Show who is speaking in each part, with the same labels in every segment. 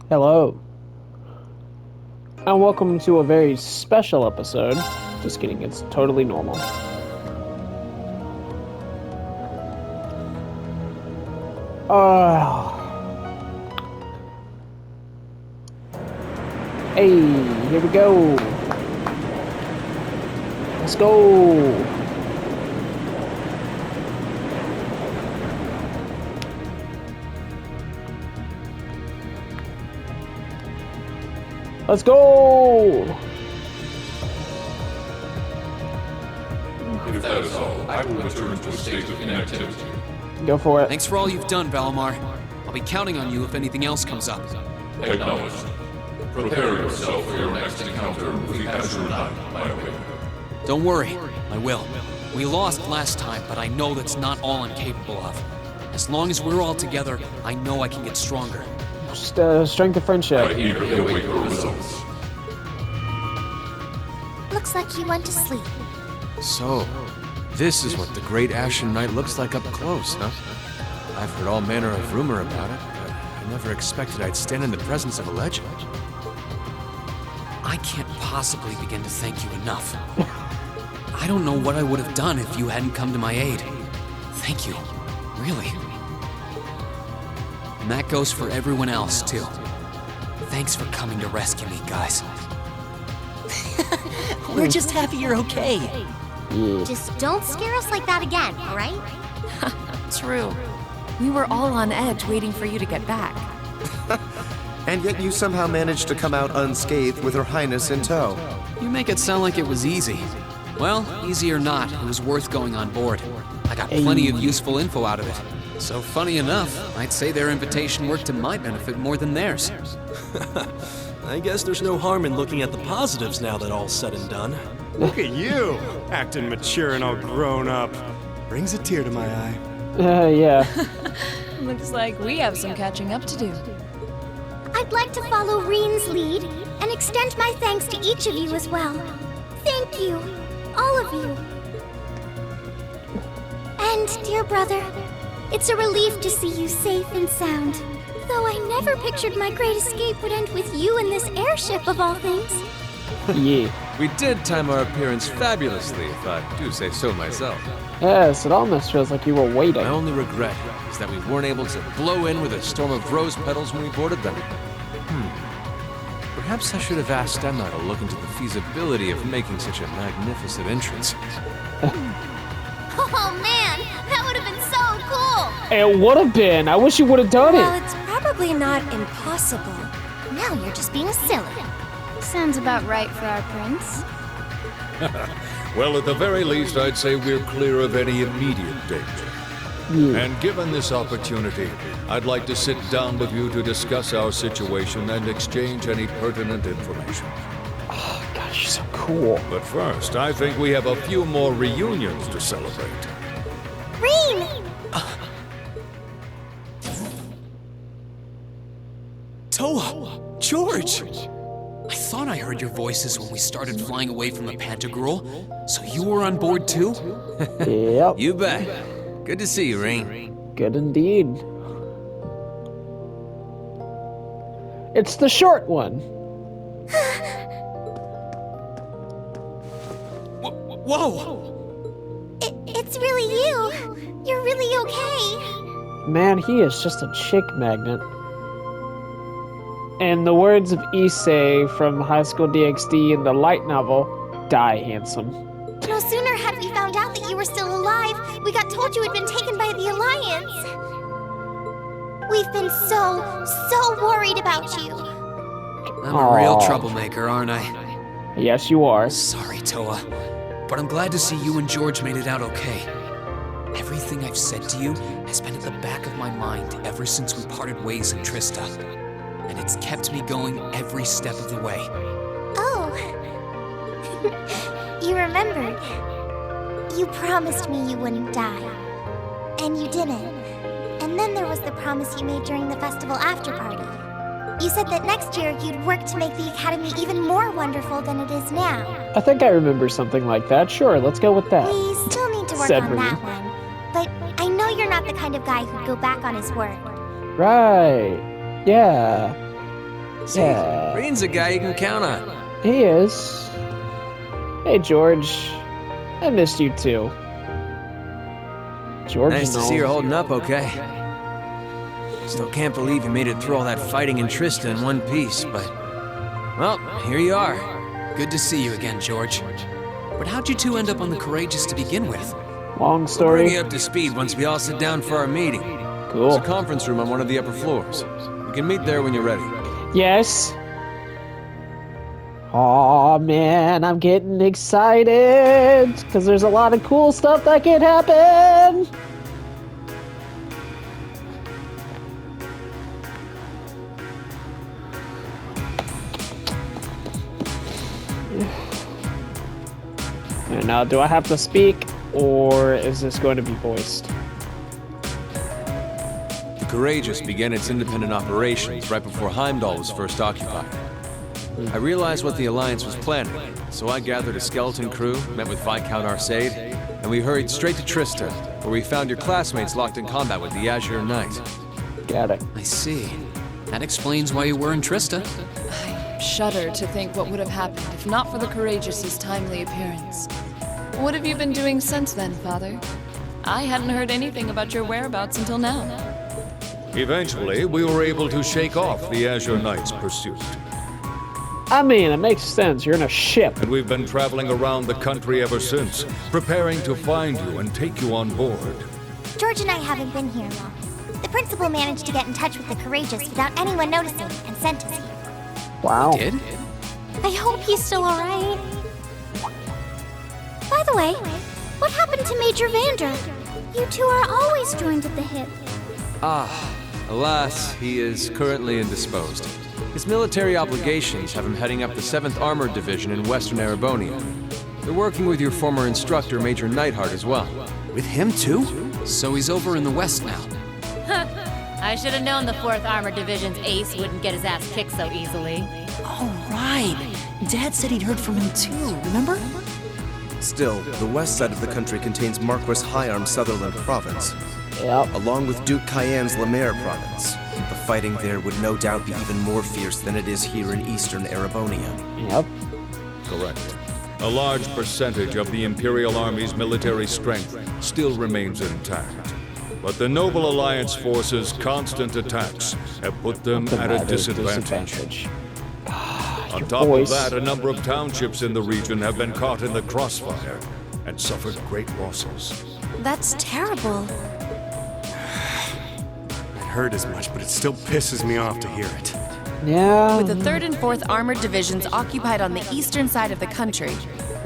Speaker 1: Hello, and welcome to a very special episode. Just kidding, it's totally normal. Hey, here we go. Let's go. Let's go!
Speaker 2: If that is all, I will return to a state of inactivity.
Speaker 1: Go for it.
Speaker 3: Thanks for all you've done, Valimar. I'll be counting on you if anything else comes up.
Speaker 2: Acknowledged. Prepare yourself for your next encounter with the Azure Knight, my way.
Speaker 3: Don't worry, I will. We lost last time, but I know that's not all I'm capable of. As long as we're all together, I know I can get stronger.
Speaker 1: Just strength of
Speaker 2: I
Speaker 1: friendship.
Speaker 2: eagerly await your results.
Speaker 4: Looks like you went to sleep.
Speaker 5: So, this is what the Great Ashen Knight looks like up close, huh? I've heard all manner of rumor about it, but I never expected I'd stand in the presence of a legend.
Speaker 3: I can't possibly begin to thank you enough. I don't know what I would have done if you hadn't come to my aid. Thank you, really. And that goes for everyone else, too. Thanks for coming to rescue me, guys.
Speaker 6: We're just happy you're okay.
Speaker 4: Just don't scare us like that again, alright?
Speaker 6: True. We were all on edge waiting for you to get back.
Speaker 7: And yet you somehow managed to come out unscathed with Her Highness in tow.
Speaker 3: You make it sound like it was easy. Well, easy or not, it was worth going on board. I got plenty of useful info out of it. So funny enough, I'd say their invitation worked to my benefit more than theirs.
Speaker 8: I guess there's no harm in looking at the positives now that all's said and done.
Speaker 9: Look at you, acting mature and all grown up. Brings a tear to my eye.
Speaker 1: Yeah.
Speaker 10: Looks like we have some catching up to do.
Speaker 4: I'd like to follow Reen's lead and extend my thanks to each of you as well. Thank you, all of you. And, dear brother, it's a relief to see you safe and sound. Though I never pictured my great escape would end with you in this airship of all things.
Speaker 1: Yeah.
Speaker 5: We did time our appearance fabulously, if I do say so myself.
Speaker 1: Yes, it almost feels like you were waiting.
Speaker 5: My only regret is that we weren't able to blow in with a storm of rose petals when we boarded them. Perhaps I should have asked Emma to look into the feasibility of making such a magnificent entrance.
Speaker 4: Oh man, that would have been so cool!
Speaker 1: It would have been. I wish you would have done
Speaker 4: Well,
Speaker 1: it.
Speaker 4: it's probably not impossible. Now you're just being silly.
Speaker 10: Sounds about right for our prince.
Speaker 2: Well, at the very least, I'd say we're clear of any immediate danger. And given this opportunity, I'd like to sit down with you to discuss our situation and exchange any pertinent information.
Speaker 1: Oh, gosh, you're so cool.
Speaker 2: But first, I think we have a few more reunions to celebrate.
Speaker 4: Reen!
Speaker 3: Toa! George! I thought I heard your voices when we started flying away from the Pantagruel. So you were on board too?
Speaker 1: Yep.
Speaker 5: You bet. Good to see you, Rain.
Speaker 1: Good indeed. It's the short one.
Speaker 3: Whoa!
Speaker 4: It's really you. You're really okay.
Speaker 1: Man, he is just a chick magnet. In the words of Issei from High School DxD in the light novel, die handsome.
Speaker 4: No sooner had we found out that you were still alive, we got told you had been taken by the Alliance. We've been so worried about you.
Speaker 3: I'm a real
Speaker 1: Aw.
Speaker 3: troublemaker, aren't I?
Speaker 1: Yes, you are.
Speaker 3: Sorry, Toa. But I'm glad to see you and George made it out okay. Everything I've said to you has been at the back of my mind ever since we parted ways in Trista. And it's kept me going every step of the way.
Speaker 4: Oh. You remembered. You promised me you wouldn't die. And you didn't. And then there was the promise you made during the festival after party. You said that next year you'd work to make the Academy even more wonderful than it is now.
Speaker 1: I think I remember something like that. Sure, let's go with that.
Speaker 4: We still need to work
Speaker 1: Said
Speaker 4: on
Speaker 1: Reen.
Speaker 4: that one. But I know you're not the kind of guy who'd go back on his word.
Speaker 1: Right. Yeah.
Speaker 5: See,
Speaker 1: Yeah.
Speaker 5: Reen's a guy you can count on.
Speaker 1: He is. Hey, George. I missed you too. George.
Speaker 5: Nice to see you're holding up okay. Still can't believe you made it through all that fighting in Trista in one piece, but... well, here you are.
Speaker 3: Good to see you again, George. But how'd you two end up on the Courageous to begin with?
Speaker 1: Long
Speaker 5: Bring
Speaker 1: story.
Speaker 5: you up to speed once we all sit down for our meeting.
Speaker 1: Cool.
Speaker 5: There's a conference room on one of the upper floors. We can meet there when you're ready.
Speaker 1: Yes. Aw, man, I'm getting excited because there's a lot of cool stuff that can happen. And now, do I have to speak, or is this going to be voiced?
Speaker 5: The Courageous began its independent operations right before Heimdall was first occupied. I realized what the Alliance was planning, so I gathered a skeleton crew, met with Viscount Arcade, and we hurried straight to Trista, where we found your classmates locked in combat with the Azure Knight.
Speaker 1: Got it.
Speaker 3: I see. That explains why you were in Trista.
Speaker 10: I shudder to think what would have happened if not for the Courageous's timely appearance. What have you been doing since then, Father? I hadn't heard anything about your whereabouts until now.
Speaker 2: Eventually, we were able to shake off the Azure Knight's pursuit.
Speaker 1: I mean, it makes sense. You're in a ship.
Speaker 2: And we've been traveling around the country ever since, preparing to find you and take you on board.
Speaker 4: George and I haven't been here long. The principal managed to get in touch with the Courageous without anyone noticing and sent us here.
Speaker 1: Wow.
Speaker 3: Did?
Speaker 4: I hope he's still alright. By the way, what happened to Major Vander? You two are always joined at the hip.
Speaker 5: Alas, he is currently indisposed. His military obligations have him heading up the 7th Armored Division in Western Erebonia. They're working with your former instructor, Major Neidhart, as well.
Speaker 7: With him too?
Speaker 3: So he's over in the west now.
Speaker 11: I should have known the 4th Armored Division's ace wouldn't get his ass kicked so easily.
Speaker 12: Oh, right. Dad said he'd heard from him too, remember?
Speaker 7: Still, the west side of the country contains Marquis Hyarm's Sutherland province,
Speaker 1: Yep.
Speaker 7: along with Duke Cayenne's Lemaire province. The fighting there would no doubt be even more fierce than it is here in eastern Erebonia.
Speaker 1: Yep.
Speaker 2: Correct. A large percentage of the Imperial Army's military strength still remains intact. But the Noble Alliance forces' constant attacks have put them at a disadvantage. On top of that, a number of townships in the region have been caught in the crossfire and suffered great losses.
Speaker 10: That's terrible.
Speaker 9: I heard as much, but it still pisses me off to hear it.
Speaker 1: Yeah.
Speaker 6: With the 3rd and 4th Armored Divisions occupied on the eastern side of the country,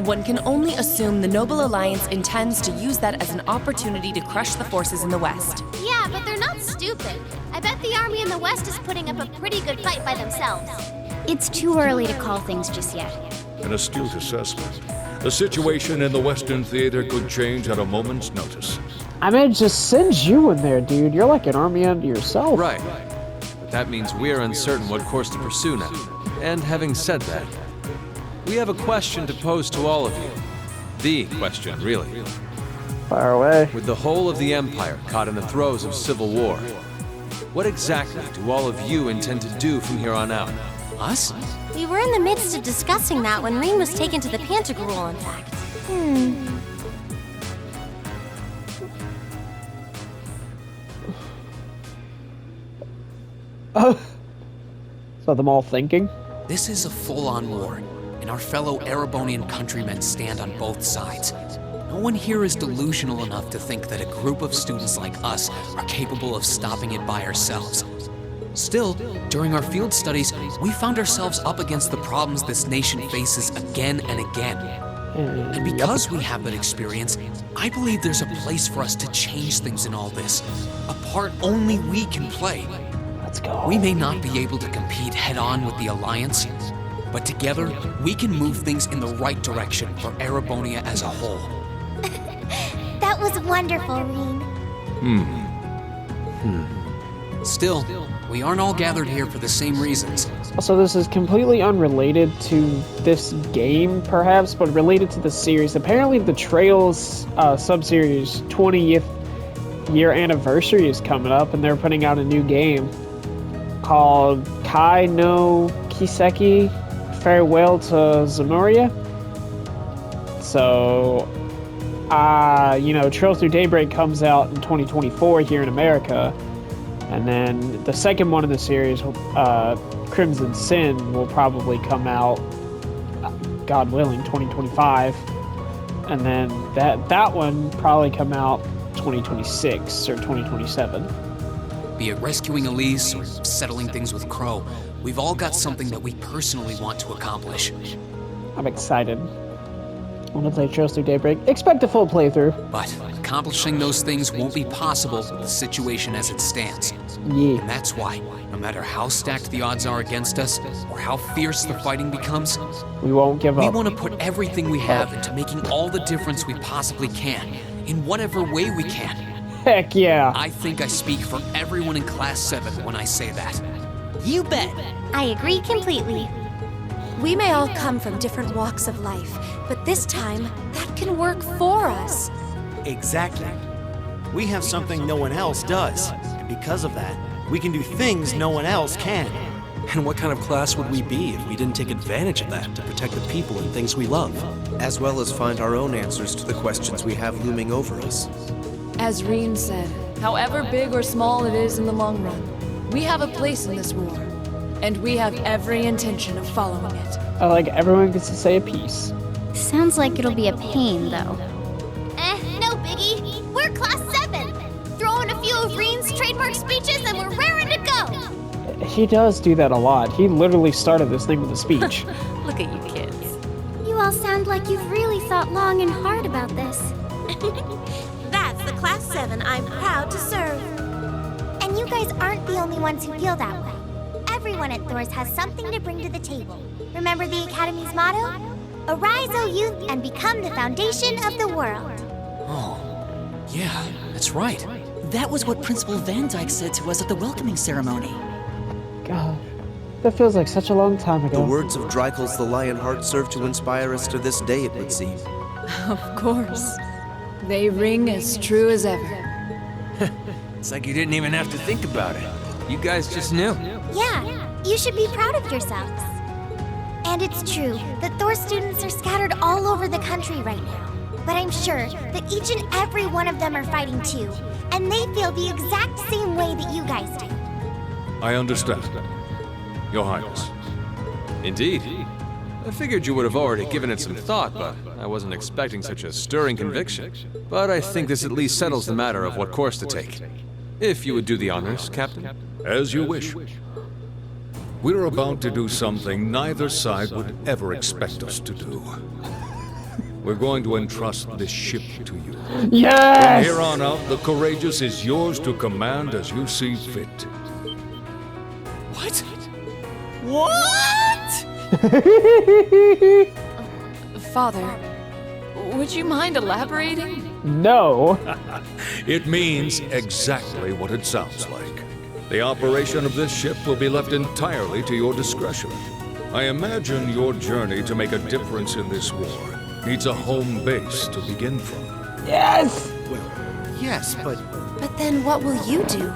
Speaker 6: one can only assume the Noble Alliance intends to use that as an opportunity to crush the forces in the west.
Speaker 4: Yeah, but they're not stupid. I bet the army in the west is putting up a pretty good fight by themselves.
Speaker 10: It's too early to call things just yet.
Speaker 2: An astute assessment. The situation in the Western Theater could change at a moment's notice.
Speaker 1: I mean, it just sends you in there, dude. You're like an army unto yourself.
Speaker 5: Right. But that means we're uncertain what course to pursue now. And having said that, we have a question to pose to all of you. The question, really.
Speaker 1: Fire away.
Speaker 5: With the whole of the Empire caught in the throes of civil war, what exactly do all of you intend to do from here on out?
Speaker 3: Us?
Speaker 4: We were in the midst of discussing that when Reen was taken to the Pantagruel, in fact.
Speaker 1: So them all thinking?
Speaker 3: This is a full-on war, and our fellow Erebonian countrymen stand on both sides. No one here is delusional enough to think that a group of students like us are capable of stopping it by ourselves. Still, during our field studies, we found ourselves up against the problems this nation faces again and again. And because we have that experience, I believe there's a place for us to change things in all this. A part only we can play.
Speaker 1: Let's go.
Speaker 3: We may not be able to compete head-on with the Alliance, but together, we can move things in the right direction for Erebonia as a whole.
Speaker 4: That was wonderful, Reen.
Speaker 3: Still, we aren't all gathered here for the same reasons.
Speaker 1: Also, this is completely unrelated to this game, perhaps, but related to the series. Apparently, the Trails sub-series 20th year anniversary is coming up, and they're putting out a new game called Kai no Kiseki Farewell to Zemuria. So, Trails Through Daybreak comes out in 2024 here in America, and then the second one in the series, Crimson Sin, will probably come out, God willing, 2025, and then that one probably come out 2026 or 2027.
Speaker 3: Be it rescuing Elise or settling things with Crow, we've all got something that we personally want to accomplish.
Speaker 1: I'm excited. I want to play Trails Through Daybreak. Expect a full playthrough.
Speaker 3: But accomplishing those things won't be possible with the situation as it stands.
Speaker 1: Yeah.
Speaker 3: And that's why, no matter how stacked the odds are against us, or how fierce the fighting becomes,
Speaker 1: we won't give up.
Speaker 3: We want to put everything we have into making all the difference we possibly can, in whatever way we can.
Speaker 1: Heck yeah.
Speaker 3: I think I speak for everyone in Class 7 when I say that.
Speaker 12: You bet.
Speaker 4: I agree completely.
Speaker 13: We may all come from different walks of life, but this time, that can work for us.
Speaker 9: Exactly. We have something no one else does, and because of that, we can do things no one else can.
Speaker 8: And what kind of class would we be if we didn't take advantage of that to protect the people and things we love?
Speaker 7: As well as find our own answers to the questions we have looming over us.
Speaker 10: As Reen said, however big or small it is in the long run, we have a place in this war, and we have every intention of following it.
Speaker 1: I like everyone gets to say a piece.
Speaker 14: Sounds like it'll be a pain, though.
Speaker 4: No biggie. We're Class 7. Throw in a few of Reen's trademark speeches and we're raring to go.
Speaker 1: He does do that a lot. He literally started this thing with a speech.
Speaker 11: Look at you kids.
Speaker 14: You all sound like you've really thought long and hard about this.
Speaker 13: That's the Class 7 I'm proud to serve.
Speaker 4: And you guys aren't the only ones who feel that way. Everyone at Thors has something to bring to the table. Remember the Academy's motto? Arise, O youth, and become the foundation of the world.
Speaker 3: Oh, yeah, that's right.
Speaker 12: That was what Principal Van Dyke said to us at the welcoming ceremony.
Speaker 1: God, that feels like such a long time ago.
Speaker 7: The words of Dreikel's the Lionheart serve to inspire us to this day, it would seem.
Speaker 10: Of course. They ring as true as ever.
Speaker 5: It's like you didn't even have to think about it. You guys just knew.
Speaker 4: Yeah, you should be proud of yourselves. And it's true that Thor students are scattered all over the country right now. But I'm sure that each and every one of them are fighting too, and they feel the exact same way that you guys do.
Speaker 2: I understand, Your Highness.
Speaker 5: Indeed. I figured you would have already given it some thought, but I wasn't expecting such a stirring conviction. But I think this at least settles the matter of what course to take. If you would do the honors, Captain.
Speaker 2: As you wish. We're about to do something neither side would ever expect us to do. We're going to entrust this ship to you.
Speaker 1: Yes!
Speaker 2: From here on out, the Courageous is yours to command as you see fit.
Speaker 12: What? What?
Speaker 10: Father, would you mind elaborating?
Speaker 1: No.
Speaker 2: It means exactly what it sounds like. The operation of this ship will be left entirely to your discretion. I imagine your journey to make a difference in this war needs a home base to begin from.
Speaker 1: Yes!
Speaker 9: Yes, but
Speaker 13: But then what will you do?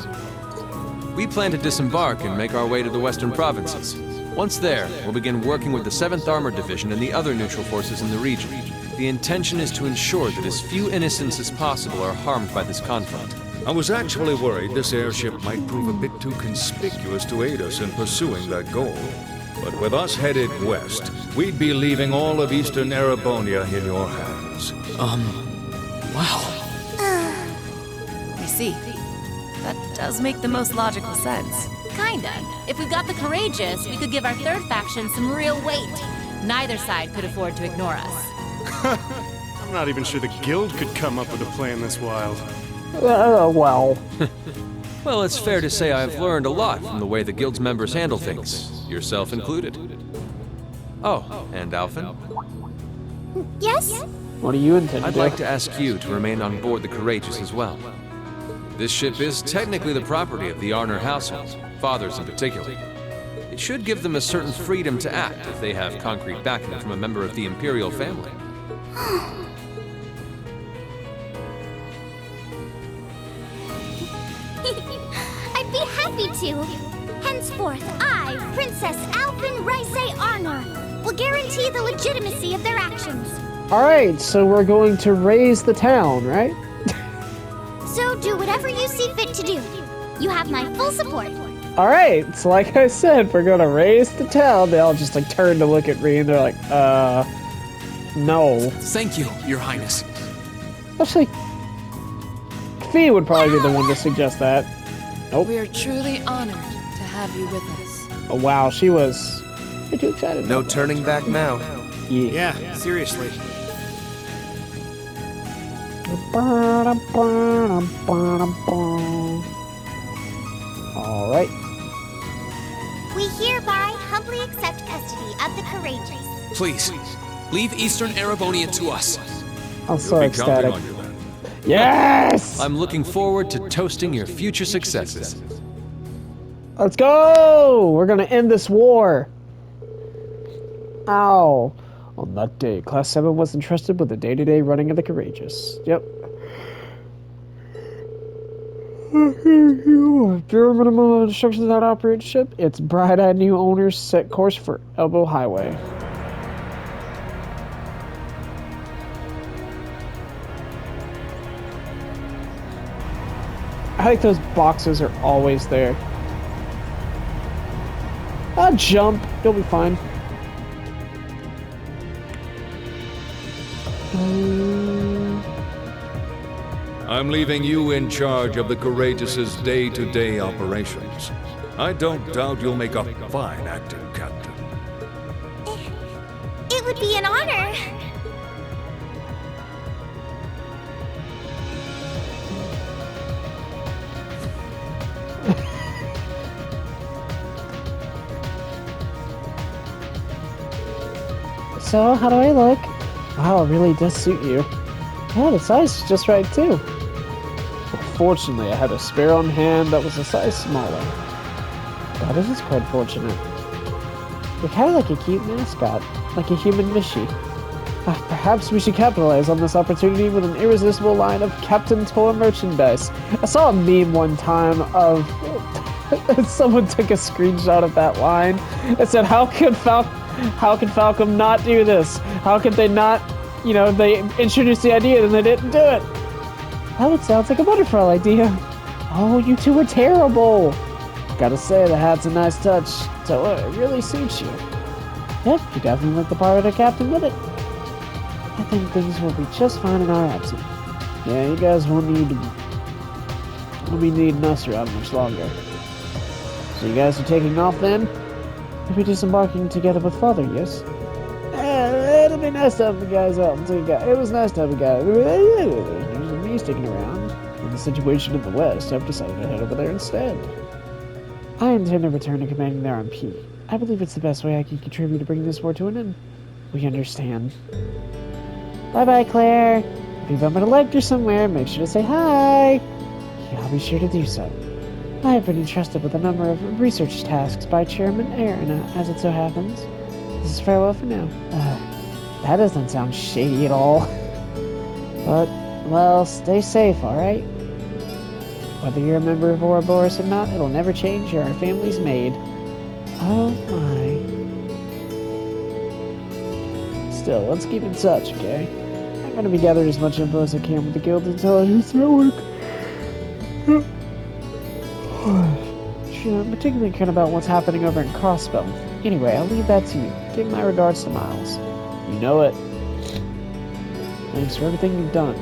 Speaker 5: We plan to disembark and make our way to the western provinces. Once there, we'll begin working with the 7th Armored Division and the other neutral forces in the region. The intention is to ensure that as few innocents as possible are harmed by this conflict.
Speaker 2: I was actually worried this airship might prove a bit too conspicuous to aid us in pursuing that goal. But with us headed west, we'd be leaving all of Eastern Erebonia in your hands.
Speaker 3: Wow.
Speaker 6: I see. That does make the most logical sense.
Speaker 11: Kinda. If we got the Courageous, we could give our third faction some real weight. Neither side could afford to ignore us.
Speaker 9: I'm not even sure the Guild could come up with a plan this wild.
Speaker 1: Well.
Speaker 5: Well, it's fair to say I've learned a lot from the way the Guild's members handle things, yourself included. Oh, and Alphen?
Speaker 4: Yes?
Speaker 1: What do you intend to
Speaker 5: I'd
Speaker 1: do?
Speaker 5: like to ask you to remain on board the Courageous as well. This ship is technically the property of the Arner household, fathers in particular. It should give them a certain freedom to act if they have concrete backing from a member of the Imperial family.
Speaker 14: happy to. Henceforth, I, Princess Alphen Raise Arnor, will guarantee the legitimacy of their actions.
Speaker 1: Alright, so we're going to raise the town, right?
Speaker 14: So do whatever you see fit to do. You have my full support.
Speaker 1: Alright, so like I said, we're gonna raise the town. They all just like turn to look at me and they're like, no.
Speaker 3: Thank you, Your Highness.
Speaker 1: Actually, Fee would probably be the one to suggest that. Nope.
Speaker 10: We are truly honored to have you with us.
Speaker 1: Oh wow, she was way too excited.
Speaker 7: No turning back now.
Speaker 1: Yeah.
Speaker 9: Yeah, seriously.
Speaker 1: Alright.
Speaker 4: We hereby humbly accept custody of the courageous.
Speaker 3: Please, leave Eastern Erebonia to us.
Speaker 1: I'm so
Speaker 2: We'll be counting
Speaker 1: ecstatic.
Speaker 2: on you then.
Speaker 1: Yes!
Speaker 5: I'm looking forward to toasting your future successes.
Speaker 1: Let's go! We're gonna end this war. Ow. On that day, Class 7 was entrusted with the day-to-day running of the Courageous. Yep. Bureau minimum instructions how to operate ship. Its bright-eyed new owners set course for Elbow Highway. I think those boxes are always there. I'll jump. You'll be fine.
Speaker 2: I'm leaving you in charge of the Courageous' day-to-day operations. I don't doubt you'll make a fine acting captain.
Speaker 4: It would be an honor.
Speaker 1: So, how do I look? Wow, it really does suit you. Yeah, the size is just right too. Fortunately, I had a spare on hand that was a size smaller. God, this is quite fortunate. You're kind of like a cute mascot, like a human Mishi. Perhaps we should capitalize on this opportunity with an irresistible line of Captain Toa merchandise. I saw a meme one time of someone took a screenshot of that line and said, how could Falcom not do this? How could they not, you know, they introduced the idea and they didn't do it? That would sound like a wonderful idea. Oh, you two are terrible. Gotta say, the hat's a nice touch. Toa, it really suits you. Yep, you definitely look the part of the captain with it. I think things will be just fine in our absence. Yeah, you guys won't be needing us around much longer. So you guys are taking off then? We'll be disembarking together with Father, yes? It'll be nice to have the guys out until you got. It was nice to have the guys. There's me sticking around. In the situation in the West, I've decided to head over there instead. I intend to return to commanding the RMP. I believe it's the best way I can contribute to bringing this war to an end. We understand. Bye-bye, Claire. If you bump into Lecter somewhere, make sure to say hi. Yeah, I'll be sure to do so. I have been entrusted with a number of research tasks by Chairman Aaron, as it so happens. This is farewell for now. That doesn't sound shady at all. But, well, stay safe, alright? Whether you're a member of Ouroboros or not, it'll never change. You're our family's maid. Oh my. Still, let's keep in touch, okay? I'm gonna be gathering as much info as I can with the guild until I hit network. I'm particularly concerned about what's happening over in Crossbell. Anyway, I'll leave that to you. Give my regards to Miles. You know it. Thanks for everything you've done.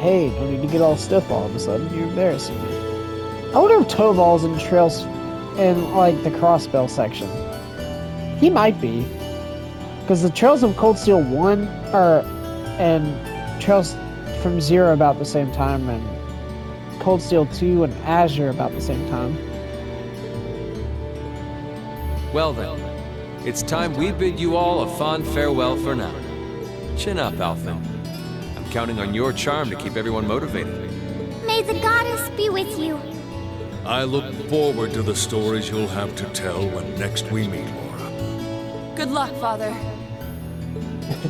Speaker 1: Hey, don't need to get all stiff all of a sudden. You're embarrassing me. I wonder if Toval's in Trails in, like, the Crossbell section. He might be. Because the Trails of Cold Steel 1 are, and Trails from Zero about the same time, and Cold Steel 2 and Azure about the same time.
Speaker 5: Well then, it's time we bid you all a fond farewell for now. Chin up, Alphen. I'm counting on your charm to keep everyone motivated.
Speaker 14: May the goddess be with you.
Speaker 2: I look forward to the stories you'll have to tell when next we meet, Laura.
Speaker 10: Good luck, Father.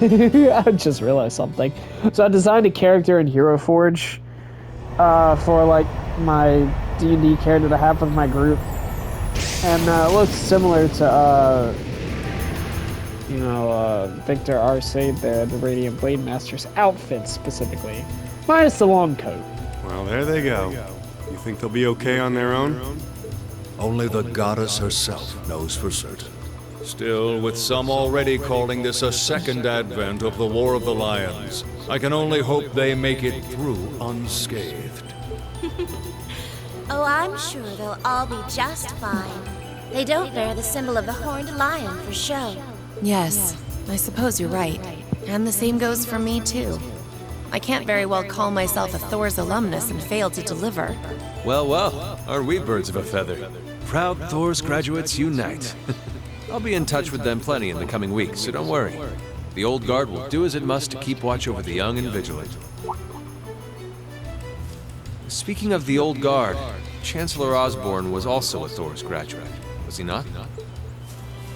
Speaker 1: I just realized something. So I designed a character in Hero Forge for like my D&D character to have with my group, and it looks similar to Victor Arcade there, the Radiant Blade Master's outfit specifically, minus the long coat.
Speaker 15: Well, there they go. You think they'll be okay on their own?
Speaker 2: Only the goddess herself knows for certain. Still, with some already calling this a second advent of the War of the Lions, I can only hope they make it through unscathed.
Speaker 4: Oh, I'm sure they'll all be just fine. They don't bear the symbol of the horned lion for show.
Speaker 6: Yes, I suppose you're right. And the same goes for me, too. I can't very well call myself a Thor's alumnus and fail to deliver.
Speaker 5: Well, well, aren't we birds of a feather? Proud Thor's graduates unite. I'll be in touch with them plenty in the coming weeks, so don't worry. The Old Guard will do as it must to keep watch over the young and vigilant. Speaking of the Old Guard, Chancellor Osborne was also a Thor's graduate, was he not?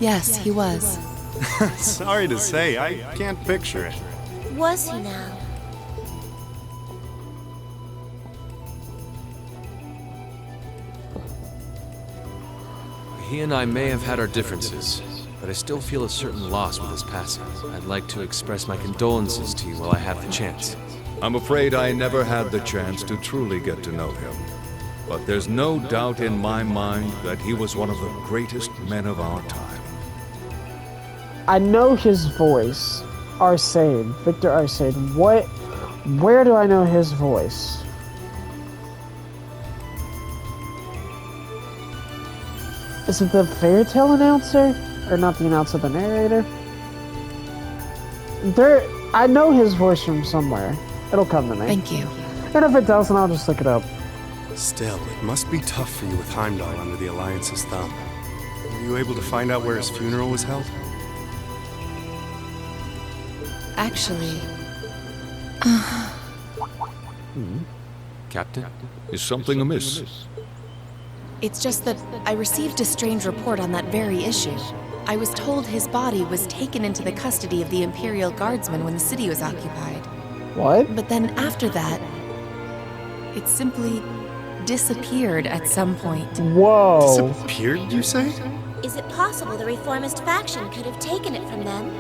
Speaker 6: Yes, he was.
Speaker 15: Sorry to say, I can't picture it.
Speaker 4: Was he now?
Speaker 5: He and I may have had our differences, but I still feel a certain loss with his passing. I'd like to express my condolences to you while I have the chance.
Speaker 2: I'm afraid I never had the chance to truly get to know him. But there's no doubt in my mind that he was one of the greatest men of our time.
Speaker 1: I know his voice. Arcade. Victor Arcade. Where do I know his voice? Is it the fairy tale announcer? Or not the announcer, the narrator? I know his voice from somewhere. It'll come to me.
Speaker 6: Thank you.
Speaker 1: And if it doesn't, I'll just look it up.
Speaker 15: Still, it must be tough for you with Heimdall under the Alliance's thumb. Were you able to find out where his funeral was held?
Speaker 6: Actually...
Speaker 5: Captain?
Speaker 2: Is something amiss?
Speaker 6: It's just that I received a strange report on that very issue. I was told his body was taken into the custody of the Imperial Guardsmen when the city was occupied.
Speaker 1: What?
Speaker 6: But then after that, it simply disappeared at some point.
Speaker 1: Whoa.
Speaker 15: Disappeared, you say?
Speaker 4: Is it possible the Reformist faction could have taken it from them?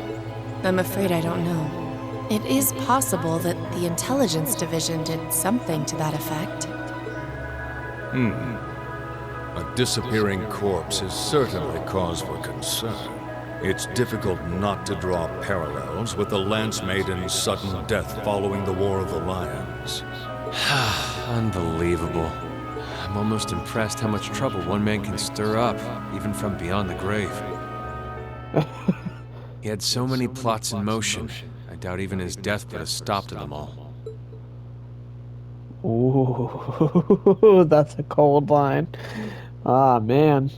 Speaker 6: I'm afraid I don't know. It is possible that the Intelligence Division did something to that effect.
Speaker 2: A disappearing corpse is certainly cause for concern. It's difficult not to draw parallels with the Lance Maiden's sudden death following the War of the Lions.
Speaker 5: Unbelievable. I'm almost impressed how much trouble one man can stir up, even from beyond the grave. He had so many plots in motion. I doubt even his death put a stop to them all.
Speaker 1: Ooh, that's a cold line. Ah, man.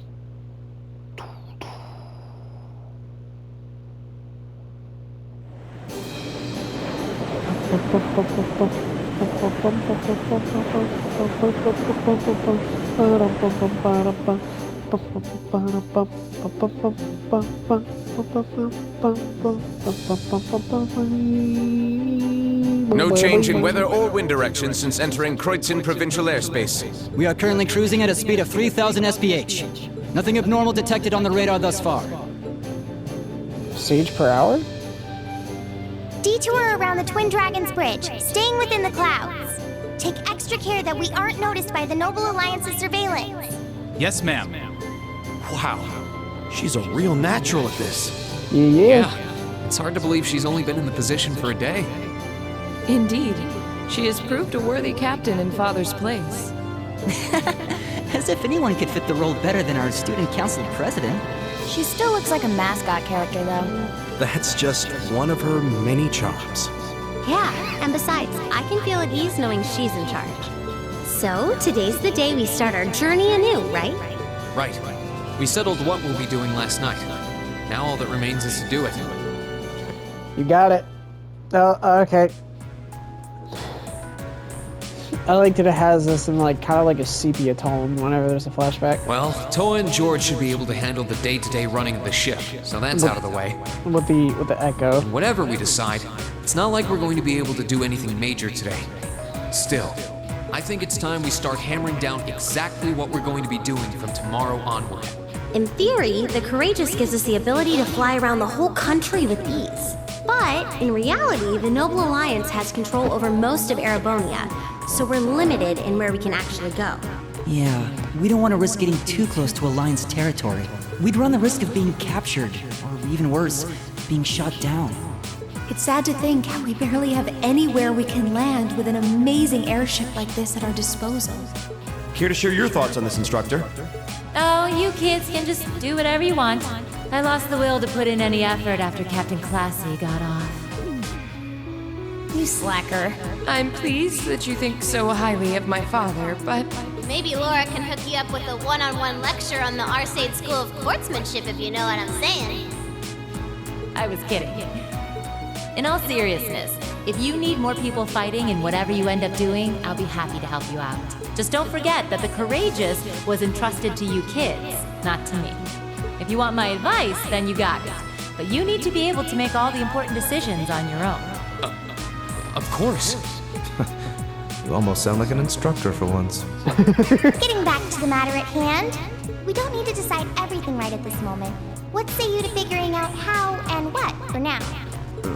Speaker 16: No change in weather or wind direction since entering Kreutzen provincial airspace.
Speaker 17: We are currently cruising at a speed of 3,000 SPH. Nothing abnormal detected on the radar thus far.
Speaker 1: Siege per hour?
Speaker 14: Detour around the Twin Dragons Bridge, staying within the clouds. Take extra care that we aren't noticed by the Noble Alliance's surveillance.
Speaker 18: Yes, ma'am.
Speaker 9: Wow. She's a real natural at this.
Speaker 1: Yeah.
Speaker 3: It's hard to believe she's only been in the position for a day.
Speaker 10: Indeed. She has proved a worthy captain in Father's place.
Speaker 12: As if anyone could fit the role better than our student council president.
Speaker 11: She still looks like a mascot character, though.
Speaker 7: That's just one of her many charms.
Speaker 14: Yeah, and besides, I can feel at ease knowing she's in charge. So, today's the day we start our journey anew, right?
Speaker 3: Right. We settled what we'll be doing last night. Now all that remains is to do it.
Speaker 1: You got it. Oh, okay. I like that it has this in like kind of like a sepia tone whenever there's a flashback.
Speaker 3: Well, Toa and George should be able to handle the day-to-day running of the ship, so that's out of the way.
Speaker 1: With the echo.
Speaker 3: And whatever we decide, it's not like we're going to be able to do anything major today. Still, I think it's time we start hammering down exactly what we're going to be doing from tomorrow onward.
Speaker 14: In theory, the Courageous gives us the ability to fly around the whole country with ease. But, in reality, the Noble Alliance has control over most of Erebonia, so we're limited in where we can actually go.
Speaker 12: Yeah, we don't want to risk getting too close to Alliance territory. We'd run the risk of being captured, or even worse, being shot down.
Speaker 13: It's sad to think how we barely have anywhere we can land with an amazing airship like this at our disposal.
Speaker 9: Care to share your thoughts on this, Instructor?
Speaker 11: Oh, you kids can just do whatever you want. I lost the will to put in any effort after Captain Classy got off.
Speaker 14: You slacker.
Speaker 10: I'm pleased that you think so highly of my father, but...
Speaker 14: Maybe Laura can hook you up with a one-on-one lecture on the Arcade School of Sportsmanship, if you know what I'm saying.
Speaker 11: I was kidding. In all seriousness, if you need more people fighting in whatever you end up doing, I'll be happy to help you out. Just don't forget that the Courageous was entrusted to you kids, not to me. If you want my advice, then you got it. But you need to be able to make all the important decisions on your own.
Speaker 3: Of course.
Speaker 7: You almost sound like an instructor for once.
Speaker 4: Getting back to the matter at hand, we don't need to decide everything right at this moment. What say you to figuring out how and what for now?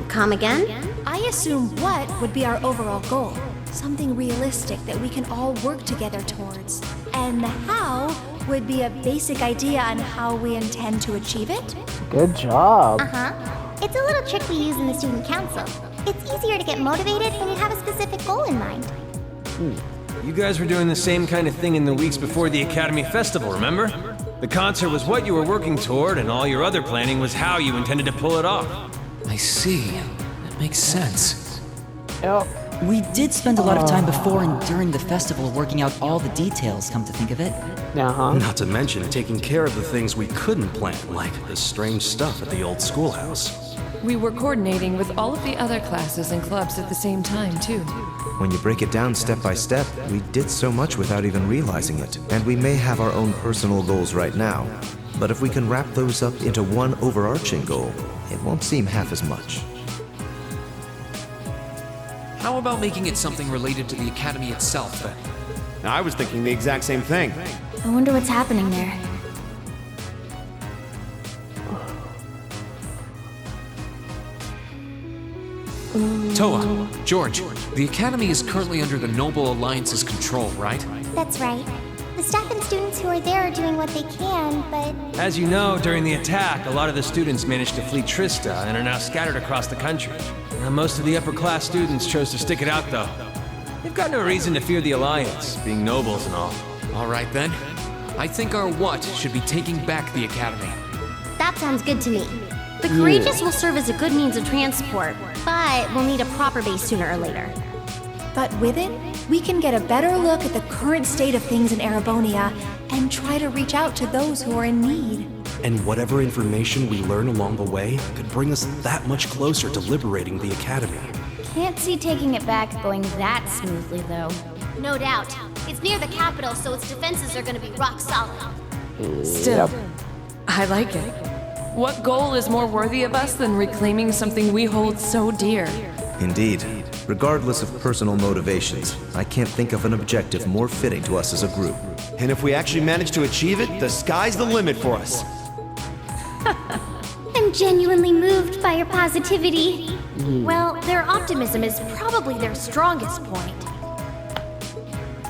Speaker 14: Come again?
Speaker 13: I assume what would be our overall goal. Something realistic that we can all work together towards. And the how would be a basic idea on how we intend to achieve it.
Speaker 1: Good job.
Speaker 4: Uh-huh. It's a little trick we use in the student council. It's easier to get motivated when you have a specific goal in mind.
Speaker 5: You guys were doing the same kind of thing in the weeks before the Academy Festival, remember? The concert was what you were working toward, and all your other planning was how you intended to pull it off.
Speaker 3: I see. That makes sense.
Speaker 1: Yep.
Speaker 12: We did spend a lot of time before and during the festival working out all the details, come to think of it.
Speaker 1: Uh-huh.
Speaker 8: Not to mention taking care of the things we couldn't plan, like the strange stuff at the old schoolhouse.
Speaker 10: We were coordinating with all of the other classes and clubs at the same time, too.
Speaker 7: When you break it down step by step, we did so much without even realizing it. And we may have our own personal goals right now, but if we can wrap those up into one overarching goal, it won't seem half as much.
Speaker 3: How about making it something related to the Academy itself, then?
Speaker 9: I was thinking the exact same thing.
Speaker 14: I wonder what's happening there.
Speaker 3: Toa, George, the Academy is currently under the Noble Alliance's control, right?
Speaker 4: That's right. The staff and students who are there are doing what they can, but...
Speaker 5: As you know, during the attack, a lot of the students managed to flee Trista and are now scattered across the country. Now, most of the upper-class students chose to stick it out, though. They've got no reason to fear the Alliance, being nobles and all.
Speaker 3: All right, then. I think our what should be taking back the Academy.
Speaker 14: That sounds good to me. The Courageous will serve as a good means of transport, but we'll need a proper base sooner or later.
Speaker 13: But with it, we can get a better look at the current state of things in Erebonia and try to reach out to those who are in need.
Speaker 8: And whatever information we learn along the way could bring us that much closer to liberating the Academy.
Speaker 14: Can't see taking it back going that smoothly, though.
Speaker 4: No doubt. It's near the capital, so its defenses are gonna be rock solid.
Speaker 10: Still, I like it. What goal is more worthy of us than reclaiming something we hold so dear?
Speaker 7: Indeed. Regardless of personal motivations, I can't think of an objective more fitting to us as a group.
Speaker 9: And if we actually manage to achieve it, the sky's the limit for us.
Speaker 14: I'm genuinely moved by your positivity. Well, their optimism is probably their strongest point.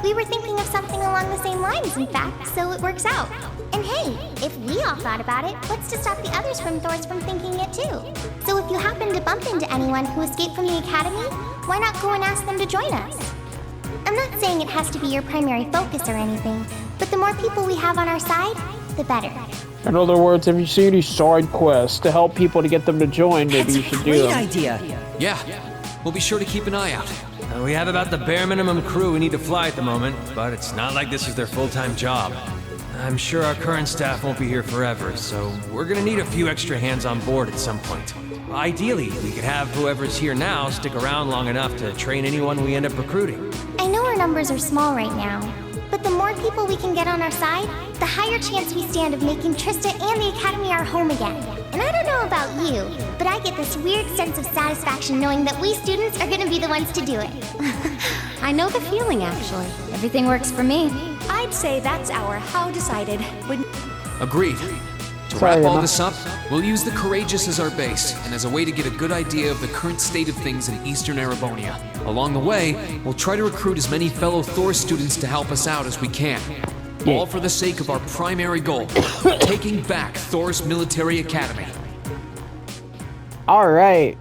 Speaker 4: We were thinking of something along the same lines, in fact, so it works out. And hey, if we all thought about it, what's to stop the others from thinking it too? So if you happen to bump into anyone who escaped from the Academy, why not go and ask them to join us? I'm not saying it has to be your primary focus or anything, but the more people we have on our side, the better.
Speaker 1: In other words, if you see any side quests to help people to get them to join, maybe you should do them.
Speaker 12: Great idea.
Speaker 3: Yeah, we'll be sure to keep an eye out.
Speaker 5: We have about the bare minimum crew we need to fly at the moment, but it's not like this is their full-time job. I'm sure our current staff won't be here forever, so we're gonna need a few extra hands on board at some point. Ideally, we could have whoever's here now stick around long enough to train anyone we end up recruiting.
Speaker 4: I know our numbers are small right now, but the more people we can get on our side, the higher chance we stand of making Trista and the Academy our home again. And I don't know about you, but I get this weird sense of satisfaction knowing that we students are gonna be the ones to do it.
Speaker 14: I know the feeling, actually. Everything works for me.
Speaker 13: I'd say that's our how decided.
Speaker 3: Agreed. To wrap all this up, we'll use the Courageous as our base, and as a way to get a good idea of the current state of things in Eastern Erebonia. Along the way, we'll try to recruit as many fellow Thor students to help us out as we can. All for the sake of our primary goal, taking back Thor's military academy.
Speaker 1: Alright.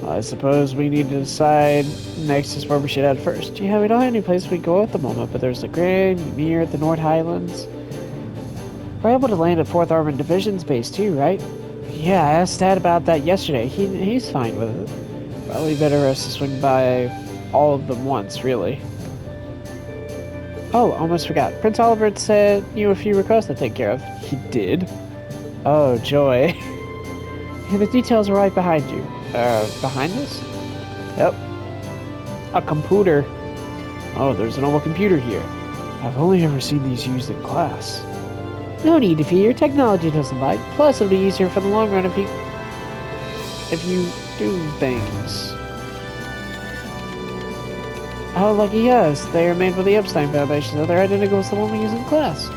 Speaker 1: I suppose we need to decide next is where we should head first. Yeah, we don't have any place we go at the moment, but there's the Grand Ymir at the North Highlands. We're able to land at 4th Armored Division's base too, right? Yeah, I asked Dad about that yesterday. He's fine with it. Probably better us to swing by all of them once, really. Oh, almost forgot. Prince Oliver said you a few requests to take care of. He did? Oh, joy. Yeah, the details are right behind you. Behind us? Yep. A computer. Oh, there's a normal computer here. I've only ever seen these used in class. No need to fear, technology doesn't bite. Plus, it'll be easier for the long run if you do things. Oh, lucky us. They are made by the Epstein Foundation, so they're identical to the one we use in class.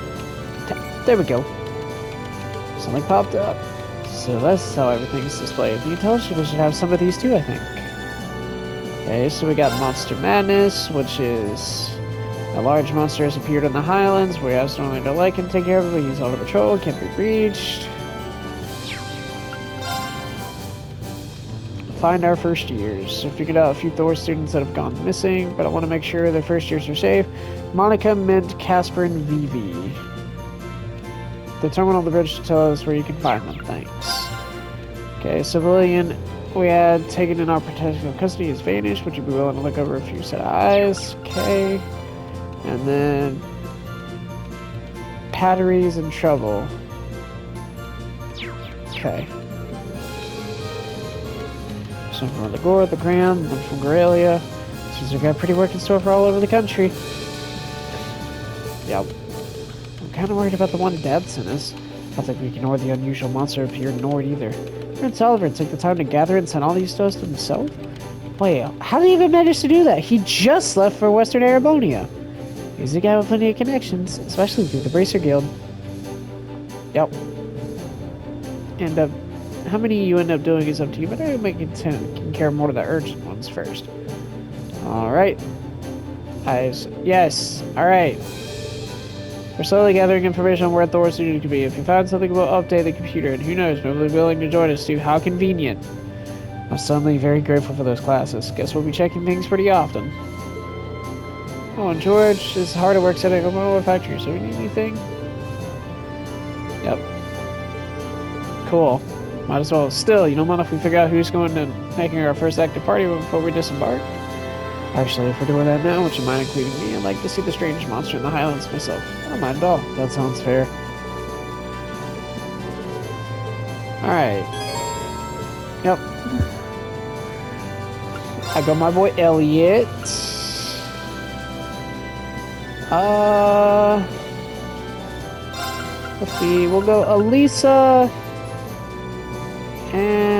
Speaker 1: There we go. Something popped up. So that's how everything's displayed. The intelligence should have some of these too, I think. Okay, so we got Monster Madness, which is a large monster has appeared in the Highlands. We have someone to like and take care of it. We use auto patrol, can't be reached. Find our first years. So figured out a few Thor students that have gone missing, but I want to make sure their first years are safe. Monica, Mint, Casper, and Vivi. The terminal on the bridge to tell us where you can find them. Thanks. Okay, civilian we had taken in our protective custody has vanished. Would you be willing to look over a few set of eyes? Okay. And then Pattery's in trouble. Okay. Some from the Gore, the Grand, one from Gorelia. Seems we've got a pretty work in store for all over the country. Yep. I'm kind of worried about the one Dad sent us. I think we can ignore the unusual monster appeared nor either. Prince Oliver took the time to gather and send all these to us himself? Wait, how did he even manage to do that? He just left for Western Erebonia. He's a guy with plenty of connections, especially through the Bracer Guild. Yep. And how many you end up doing is up to you, but I make it taking care of more of the urgent ones first. Alright. Eyes. Yes. Alright. We're slowly gathering information on where Thor's studio could be. If you find something, we'll update the computer, and who knows, maybe they'll be willing to join us too. How convenient. I'm suddenly very grateful for those classes. Guess we'll be checking things pretty often. Oh, and George is hard at work setting up a factory, so we need anything? Yep. Cool. Might as well. Still, you don't mind if we figure out who's going to making our first active party before we disembark? Actually, if we're doing that now, would you mind including me? I'd like to see the strange monster in the Highlands myself. I don't mind at all. That sounds fair. Alright. Yep. I got my boy Elliot. Let's see. We'll go Elisa. And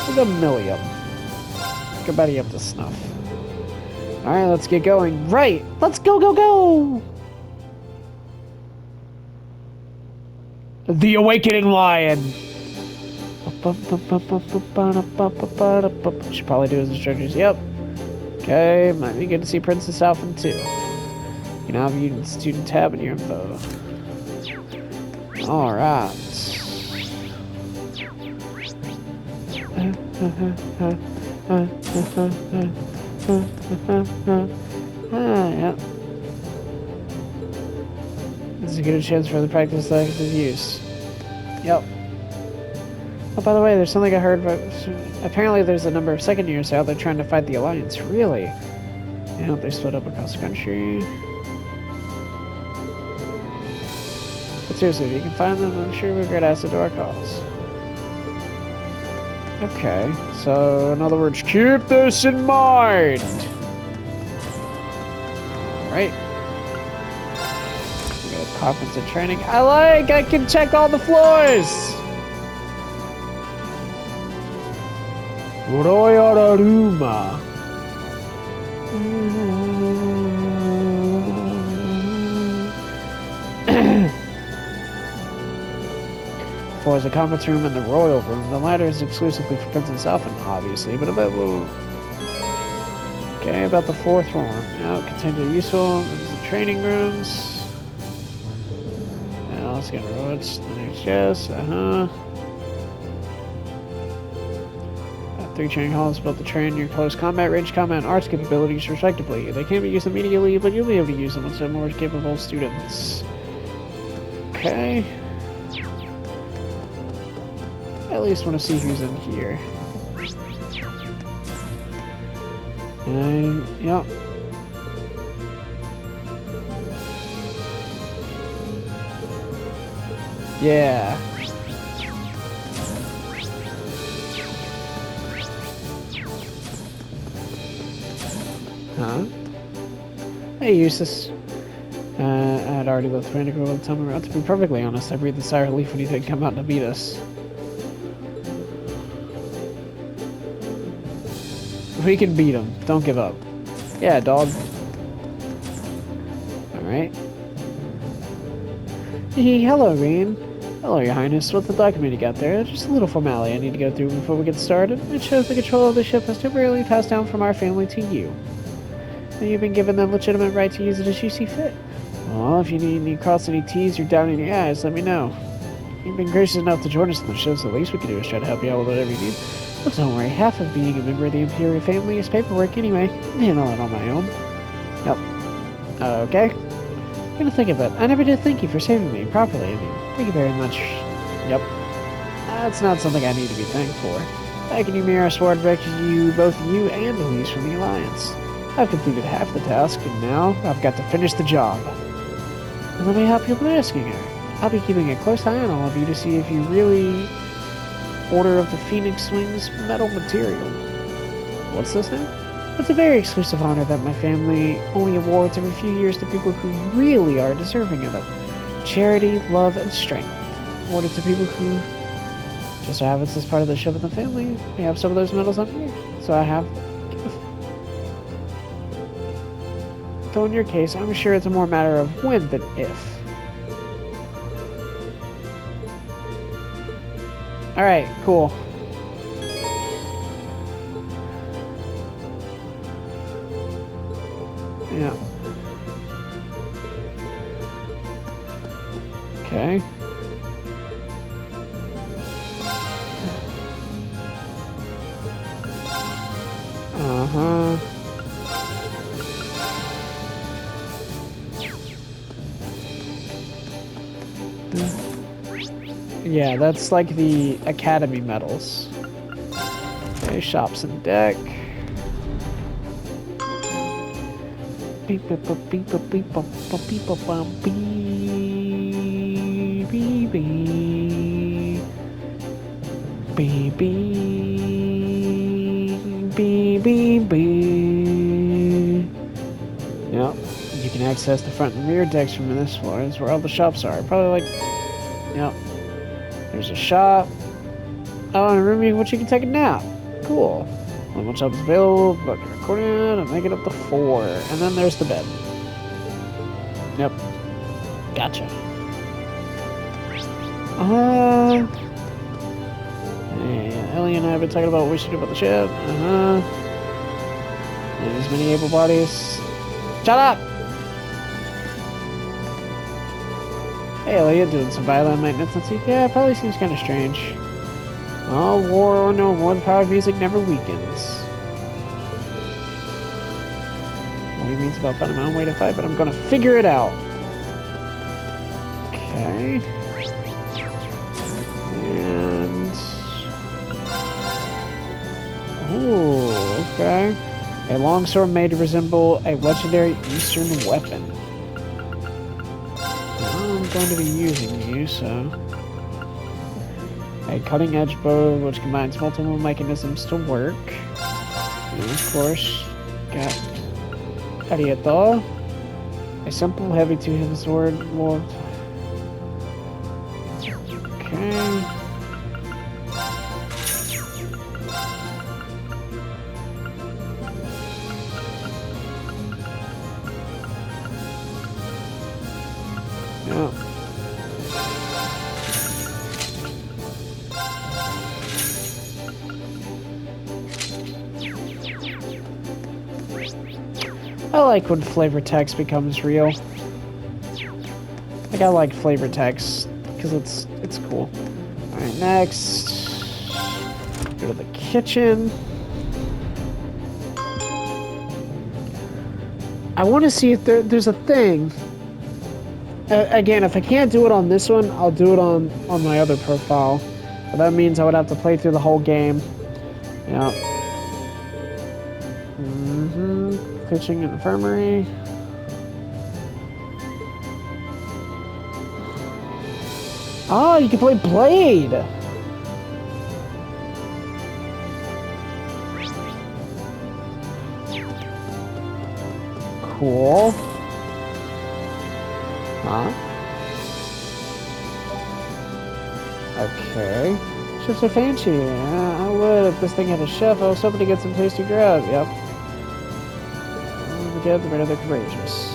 Speaker 1: we'll go Milliam. Get your buddy up to snuff. Alright, let's get going. Right! Let's go, go, go! The Awakening Lion! Should probably do his instructions. Yep. Okay, might be good to see Princess Alphen too. You now have a student tab in your info. Alright. Yeah. This is a good chance for the practice of use. Yep. Oh, by the way, there's something I heard about. Apparently there's a number of second years out there trying to fight the Alliance. Really? Yeah, they split up across the country. But seriously, if you can find them, I'm sure we've got acid to our cause. Okay, so in other words, keep this in mind! Alright. Carpenter training. I can check all the floors! Royararuma. Floor is the conference room and the royal room. The latter is exclusively for Princess Elfin, obviously, but about okay, about the fourth room. Now, contains useful. There's the training rooms. Now, let's get roads. The next chest. 3 training halls built to train your close combat, range combat, and arts capabilities respectively. They can't be used immediately, but you'll be able to use them with some more capable students. Okay. I at least want to see who's in here. Yep. Yeah. Huh? Hey, Eustace. I had already left Vanderbilt all the time around. To be perfectly honest, I breathed a sigh of relief when he didn't come out to beat us. We can beat him. Don't give up. Yeah, dog. Alright. Hey, hello, Rain. Hello, Your Highness. What's the document you got there? Just a little formality I need to go through before we get started. It shows the control of the ship has temporarily passed down from our family to you. And you've been given the legitimate right to use it as you see fit. Well, if you need cross any T's or down any I's, let me know. You've been gracious enough to join us on the show, so the least we can do is try to help you out with whatever you need. But don't worry, half of being a member of the Imperial family is paperwork anyway. I handle it on my own. Yep. Okay. I'm gonna think of it. I never did thank you for saving me properly. I mean, thank you very much. Yep. That's not something I need to be thanked for. Back in Ymir, swore to rescue both you and Elise from the Alliance. I've completed half the task, and now I've got to finish the job. And let me help you with asking her. I'll be keeping a close eye on all of you to see if you really Order of the Phoenix Wings metal material. What's this now? It's a very exclusive honor that my family only awards every few years to people who really are deserving of it. Charity, love, and strength. Awarded to people who just so happens as part of the ship of the family. We have some of those medals up here. So I have. Though in your case, I'm sure it's a more matter of when than if. Alright, cool. Yeah. Okay. Uh-huh. Yeah, that's like the Academy medals. Okay, shops and deck. Beep beep beep beep beep beep beep beep beep beep beep beep. Yep, you can access the front and rear decks from this floor. That's where all the shops are. Probably like, yep. There's a shop. Oh, and a room in which you can take a nap. Cool. One shop is available, but recording it and make it up to 4. And then there's the bed. Yep. Gotcha. Yeah, Ellie and I have been talking about what we should do about the ship. There's many able bodies. Shut up! Hey Elliot, doing some violin maintenance and see? Yeah, it probably seems kind of strange. Oh, war or no war, the power of music never weakens. What he means about finding my own way to fight, but I'm gonna figure it out. Okay. And... ooh, okay. A longsword made to resemble a legendary Eastern weapon. I'm going to be using you, so... a cutting-edge bow which combines multiple mechanisms to work. And of course, got Ariato. A simple, heavy two-handed sword. Well, Okay. Yeah. I like when flavor text becomes real. Like, I like flavor text because it's cool. Alright, next. Go to the kitchen. I want to see if there's a thing. Again, if I can't do it on this one, I'll do it on my other profile. But that means I would have to play through the whole game. Yeah. Pitching and infirmary. Oh, you can play Blade! Cool. Huh? Okay. Chefs are fancy. I would if this thing had a chef. I was hoping to get some tasty grub. Yep. Get rid of the courageous.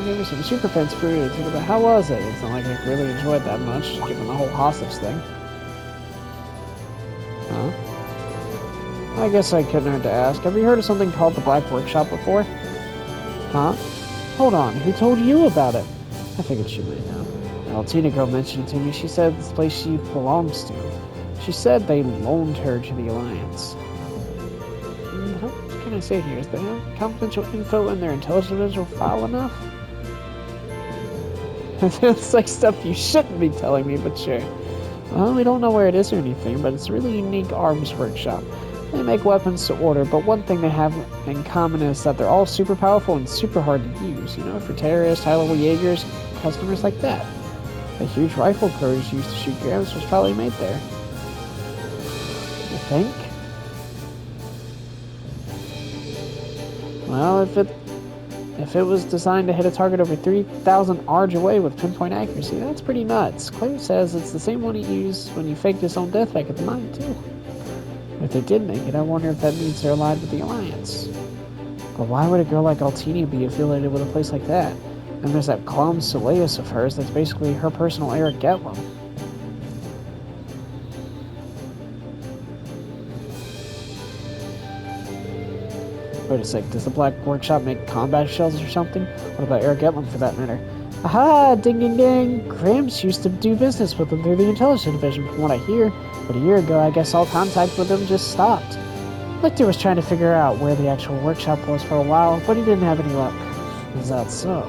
Speaker 1: Gave me some super fence food. But how was it? It's not like I really enjoyed that much, given the whole hostage thing. Huh? I guess I couldn't hurt to ask. Have you heard of something called the Black Workshop before? Huh? Hold on, who told you about it? I figured she might know. Well, Tina girl mentioned it to me. She said it's the place she belongs to. She said they loaned her to the Alliance. What can I say here? Is there confidential info in their intelligence file enough? It's like stuff you shouldn't be telling me, but sure. Well, we don't know where it is or anything, but it's a really unique arms workshop. They make weapons to order, but one thing they have in common is that they're all super powerful and super hard to use, you know, for terrorists, high-level Jaegers, customers like that. The huge rifle Crows used to shoot grabs was probably made there. You think? Well, if it was designed to hit a target over 3,000 ARG away with pinpoint accuracy, that's pretty nuts. Claire says it's the same one he used when you faked his own death back at the mine, too. If they did make it, I wonder if that means they're allied with the Alliance. But why would a girl like Altini be affiliated with a place like that? And there's that Clom Soleus of hers that's basically her personal Eric Getlum. Wait a sec, does the Black Workshop make combat shells or something? What about Eric Getlum for that matter? Aha! Ding ding ding! Gramps used to do business with them through the Intelligence Division from what I hear. But a year ago, I guess all contact with them just stopped. Lictor was trying to figure out where the actual workshop was for a while, but he didn't have any luck. Is that so?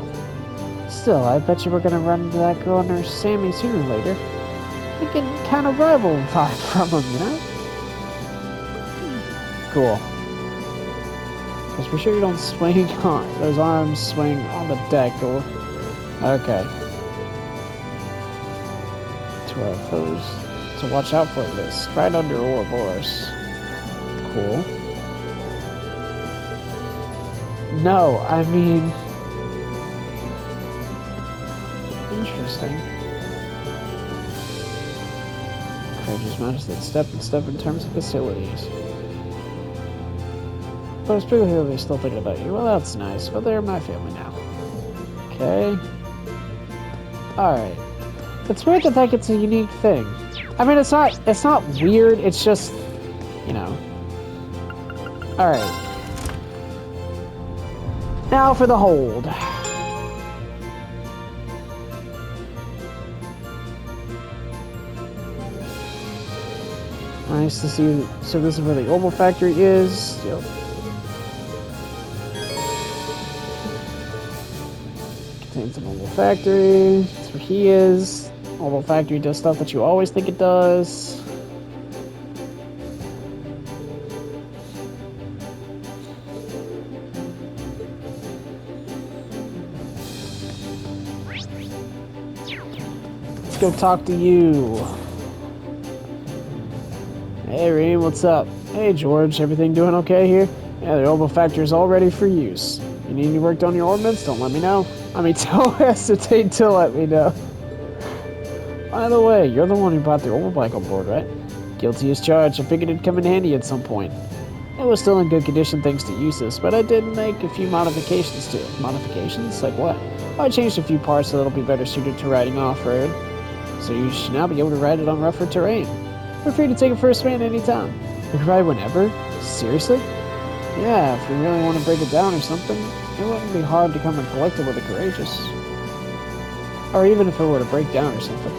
Speaker 1: Still, I bet you we're gonna run into that girl and her Sammy sooner or later. We can kind of rival vibe from them, you know? Cool. Just be sure you don't swing on those arms swing on the deck or... Okay. To our foes. So watch out for this. Right under Ouroboros. Cool. No, I mean... Interesting. Courageous matches that step in terms of facilities. But particularly still thinking about you. Well, that's nice, but they're my family now. Okay. Alright. It's weird to think it's a unique thing. I mean, it's not weird, it's just, you know. Alright. Now for the hold. Nice to see. So this is where the Oval Factory is. Yep. Contains an Oval Factory. That's where he is. Oval Factory does stuff that you always think it does. Let's go talk to you. Hey, Reem, what's up? Hey, George, everything doing okay here? Yeah, the Oval Factory is all ready for use. You need any work on your ordnance? Don't let me know. I mean, don't hesitate to let me know. By the way, you're the one who brought the overbike on board, right? Guilty as charged. I figured it'd come in handy at some point. It was still in good condition thanks to Eustace, but I did make a few modifications to it. Modifications? Like what? I changed a few parts so it'll be better suited to riding off-road. So you should now be able to ride it on rougher terrain. Feel free to take it for a spin anytime. We can ride whenever? Seriously? Yeah, if we really want to break it down or something, it wouldn't be hard to come and collect it with the Courageous. Or even if it were to break down or something.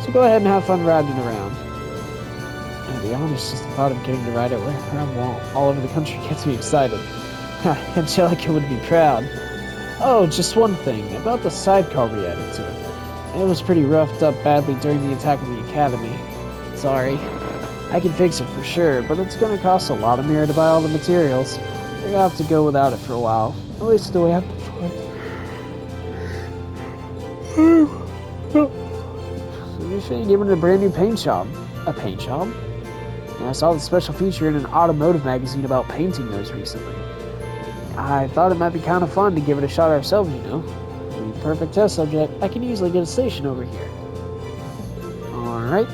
Speaker 1: So go ahead and have fun riding around. And to be honest, just the thought of getting to ride it wherever I want all over the country gets me excited. Angelica would be proud. Oh, just one thing, about the sidecar we added to it. It was pretty roughed up badly during the attack on the Academy. Sorry. I can fix it for sure, but it's gonna cost a lot of mirror to buy all the materials. We're gonna have to go without it for a while. At least the way I prefer it. So you should give it a brand new paint job. A paint job? Yeah, I saw the special feature in an automotive magazine about painting those recently. I thought it might be kind of fun to give it a shot ourselves, you know. The perfect test subject. I can easily get a station over here. Alright.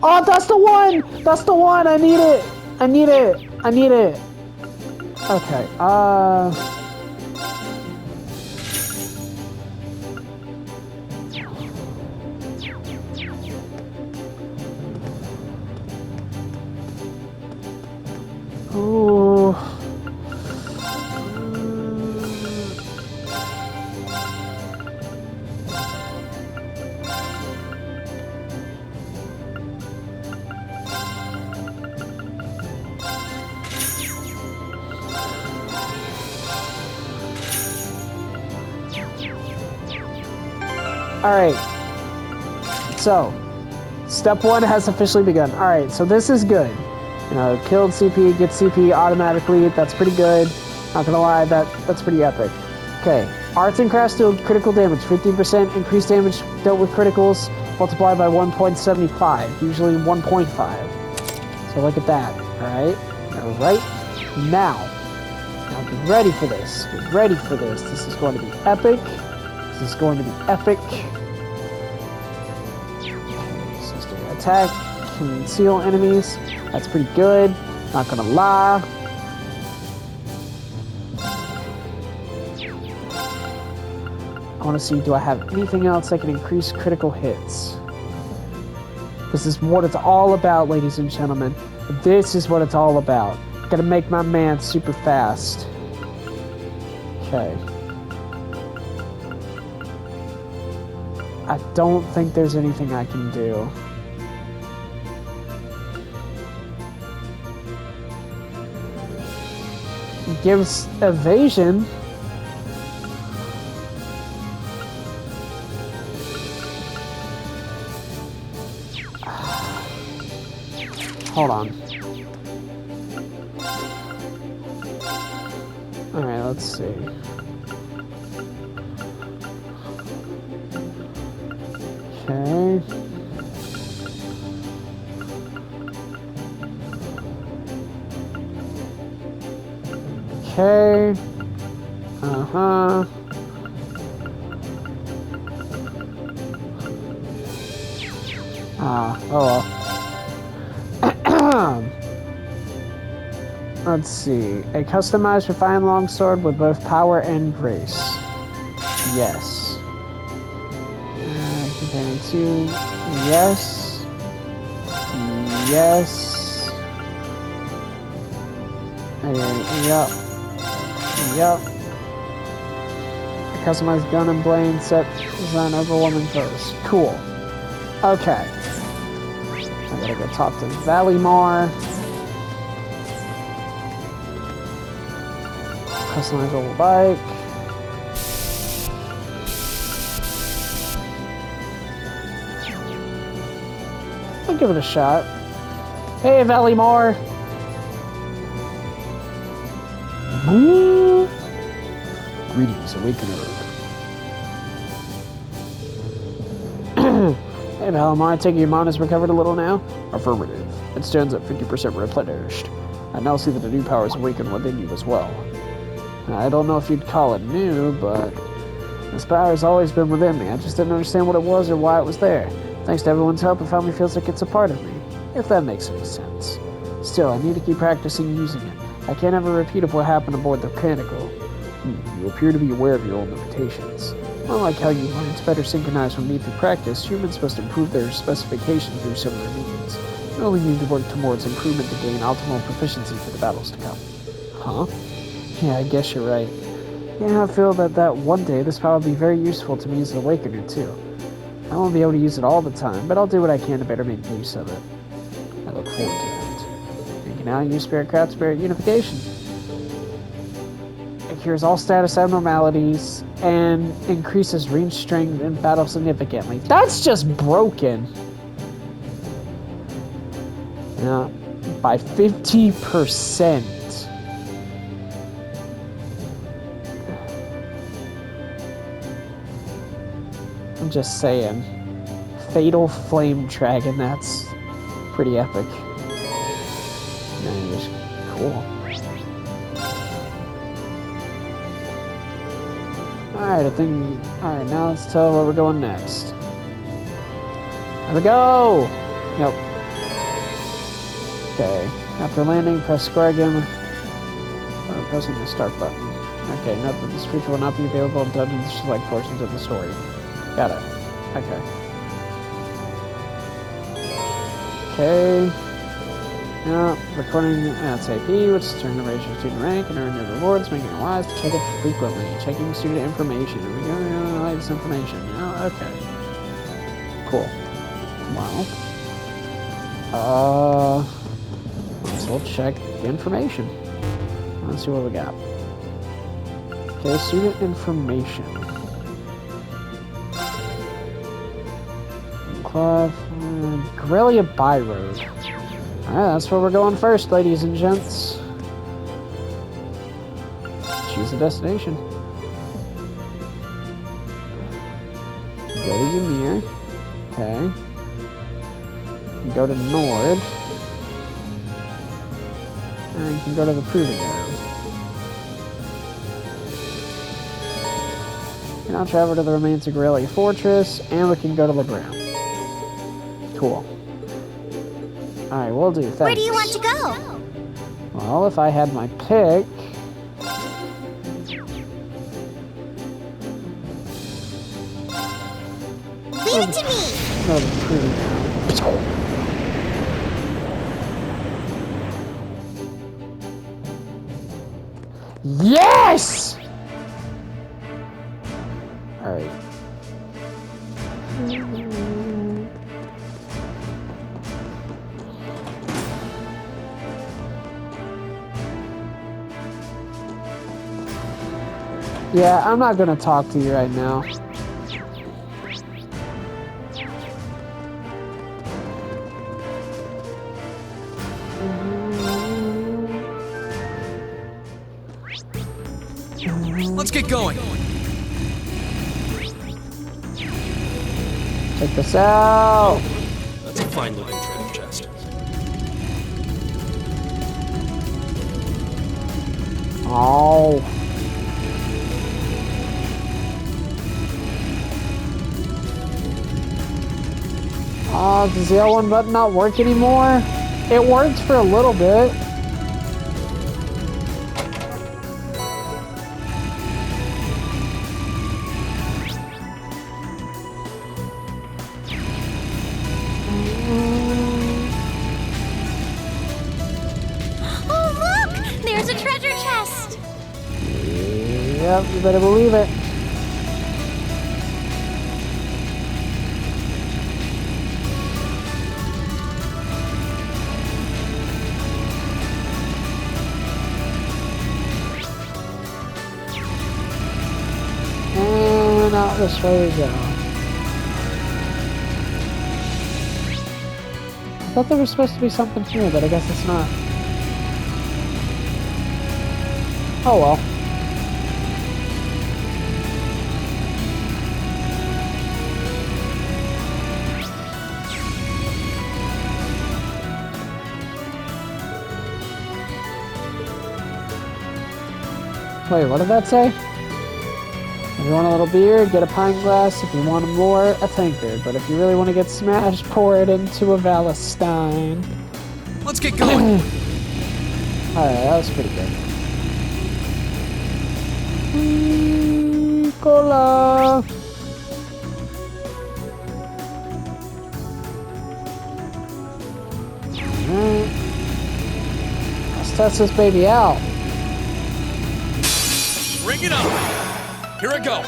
Speaker 1: Oh, that's the one! That's the one! I need it! I need it! I need it! Okay, Ooh. Alright, so, step 1 has officially begun. Alright, so this is good. You know, killed CP, gets CP automatically, that's pretty good. Not gonna lie, that's pretty epic. Okay, arts and crafts deal critical damage, 15% increased damage dealt with criticals, multiplied by 1.75, usually 1.5. So look at that, alright? Alright, now get ready for this, get ready for this. This is going to be epic. This is going to be epic. System attack, conceal enemies. That's pretty good. Not gonna lie. I want to see, do I have anything else that can increase critical hits? This is what it's all about, ladies and gentlemen. This is what it's all about. Gotta make my man super fast. Okay. I don't think there's anything I can do. It gives evasion. Hold on. Alright, let's see. Okay. Okay. Uh-huh. Oh well. Let's see. A customized refined longsword with both power and grace. Yes. Containing 2. Yes. Yes. Yep. Yep. A customized gun and blade set design overwhelming foes. Cool. Okay. I gotta go talk to Valymar. Customize old bike. I'll give it a shot. Hey, Valymar. Greetings, Awakener. Hey, Palamar, I take it your mana has recovered a little now? Affirmative. It stands at 50% replenished. I now see that the new power is awakened within you as well. I don't know if you'd call it new, but this power has always been within me. I just didn't understand what it was or why it was there. Thanks to everyone's help, it finally feels like it's a part of me, if that makes any sense. Still, I need to keep practicing using it. I can't have a repeat of what happened aboard the Pinnacle. You appear to be aware of your own limitations. Unlike how you learn to better synchronize with me through practice, humans must improve their specifications through similar means. You only need to work towards improvement to gain optimal proficiency for the battles to come. Huh? Yeah, I guess you're right. Yeah, I feel that one day this power will be very useful to me as an Awakener too. I won't be able to use it all the time, but I'll do what I can to better make use of it. I look forward to it. You can now use Spirit Craft Spirit Unification. It cures all status abnormalities and increases range strength in battle significantly. That's just broken. Yeah, by 50%. I'm just saying. Fatal Flame Dragon, that's pretty epic. Nice. Cool. Alright, Alright, now let's tell where we're going next. There we go! Nope. Okay. After landing, press square again. Or pressing the start button. Okay, note that this feature will not be available in dungeons or select portions of the story. Got it. Okay. Okay. Now, recording SAP, which is turn to raise your student rank and earn your rewards, making it wise to check it frequently. Checking student information. Are we going to like this information? Oh, okay. Cool. Wow. So we'll check the information. Let's see what we got. Okay, student information. Grellia Byroad. Alright, that's where we're going first, ladies and gents. Choose a destination. Go to Ymir. Okay. Go to Nord. And you can go to the Proving Ground. You can now travel to the remains of Grellia Fortress, and we can go to Lebrun. Cool. Alright, we'll do. Thanks.
Speaker 4: Where do you want to go?
Speaker 1: Well, if I had my pick...
Speaker 4: Leave it to me!
Speaker 1: Go to the Proving Ground. Yes! Alright. Yeah, I'm not gonna talk to you right now.
Speaker 3: Let's get going.
Speaker 1: Check this out.
Speaker 8: That's a fine looking treasure chest.
Speaker 1: Oh. Oh, does the L1 button not work anymore? It worked for a little bit.
Speaker 4: Oh, look! There's a treasure chest!
Speaker 1: Yep, you better believe it. And out this way we go. I thought there was supposed to be something here, but I guess it's not. Oh well. Wait, what did that say? If you want a little beer, get a pint glass. If you want more, a tankard. But if you really want to get smashed, pour it into a Valestein.
Speaker 5: Let's get going.
Speaker 1: Alright, that was pretty good. Cola. Alright. Let's test this baby out.
Speaker 5: Bring it on. Here I go.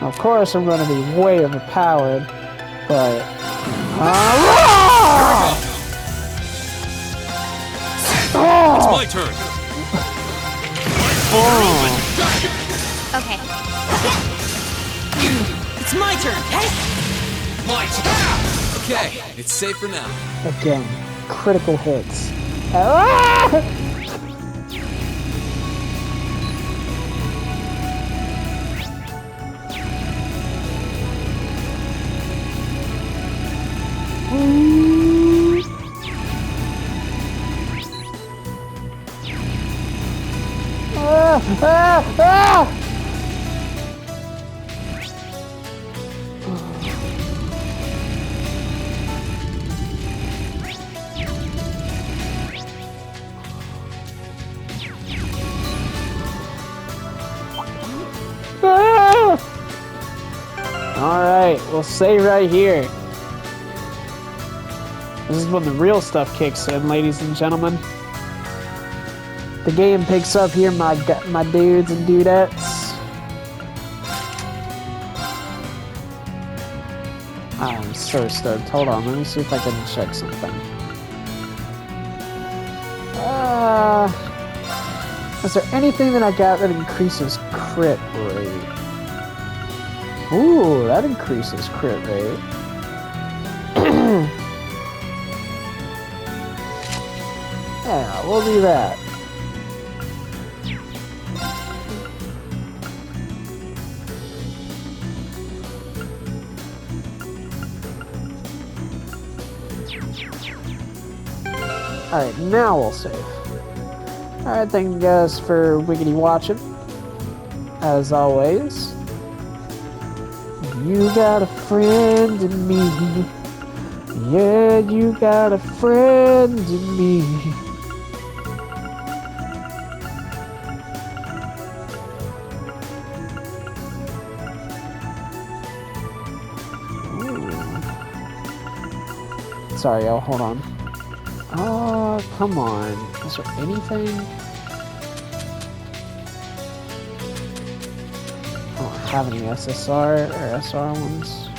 Speaker 1: Of course, I'm going to be way overpowered, but...
Speaker 5: It's my turn.
Speaker 14: Okay.
Speaker 12: It's my turn. Hey!
Speaker 5: Okay, it's safe for now.
Speaker 1: Again, critical hits. Alright, we'll say right here. This is when the real stuff kicks in, ladies and gentlemen. The game picks up here, my dudes and dudettes. I'm so stoked. Hold on, let me see if I can check something. Is there anything that I got that increases crit rate? Ooh, that increases crit rate. Yeah, we'll do that. Alright, now we'll save. Alright, thank you guys for wiggity watching. As always, you got a friend in me. Yeah, you got a friend in me. Ooh. Sorry, y'all, hold on. Oh, come on. Is there anything? I don't have any SSR or SR ones.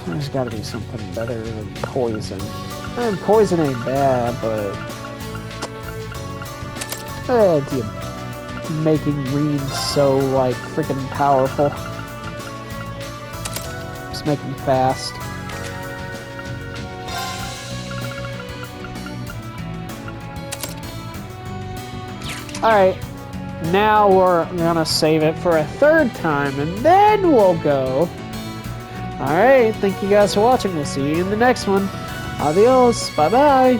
Speaker 1: There's gotta be something better than poison. I mean, poison ain't bad, but... making Reed so, like, freaking powerful. Just make him fast. Alright, now we're gonna save it for a third time, and then we'll go. Alright, thank you guys for watching. We'll see you in the next one. Adios, bye-bye.